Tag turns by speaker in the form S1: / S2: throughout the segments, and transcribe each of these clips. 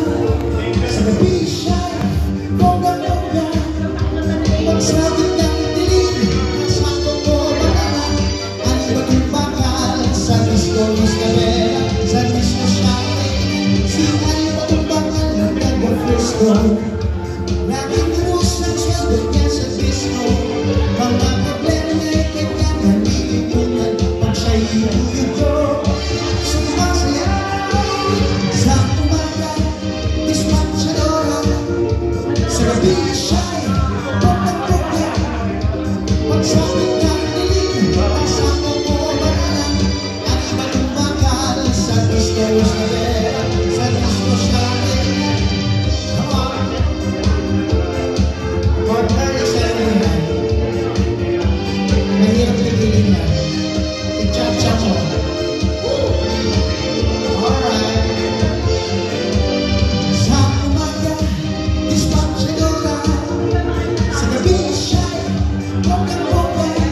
S1: Sa gabi siya'y bongga-bongga, pagsabit ng dilim, sako ko banana. Ano ba yung bakal sa disco Isabela? Sa disco siya'y sinali ba yung bakal ng taga-Frisco? Laging lubos ng sweldo niya sa disco, mga problema niya'y kanyang nalilimutan pag siya'y iuyo. Sumasaya sa umaga, dispatchadora. Sa gabi siya'y bongga-bongga, pagsabit ng dilim, pasako ko banana. Ano ba yung bakal sa disco Isabela? Sa disco siya'y mahirap ligilin yan. I-cha-cha mo. Alright. Sa umaga, dispatchadora. Sa gabi siya'y bongga-bongga,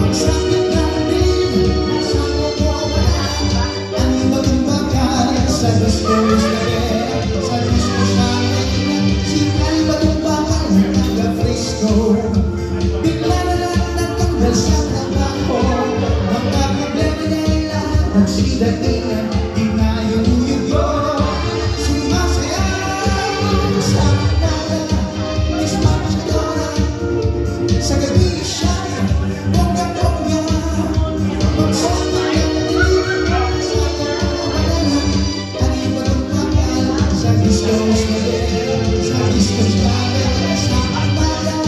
S1: pagsabit ng dilim, pasako ko banana. Ano ba yung bakal sa disco Isabela? Sa disco siya'y sinali ba yung bakal ng taga-Frisco? Bigla na lang natanggal sa trabaho, mga problema niya'y lahat nagsidatingan, di na yung uyuyo. Sumasayaw sa umaga, dispatchadora. Sa gabi siya'y bongga-bongga, pagsabit ng dilim, pasako ko banana. Ano ba yung bakal sa disco Isabela? Sa disco siya'y sa umaga,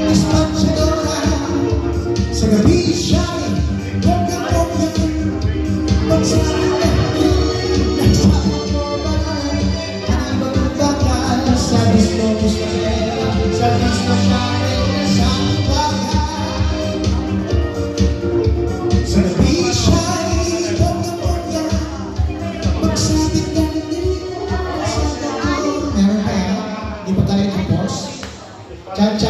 S1: dispatchadora. Sa gabi siya'y bongga-bongga, pagsabit ng dilim, pasako ko banana. Ano ba yung bakal sa disco Isabela? Sa disco siya'y sa umaga. Sa gabi siya'y bongga-bongga, pagsabit ng dilim, pasako ko. Meron pa yan? Di pa tayo tapos? Cha-cha.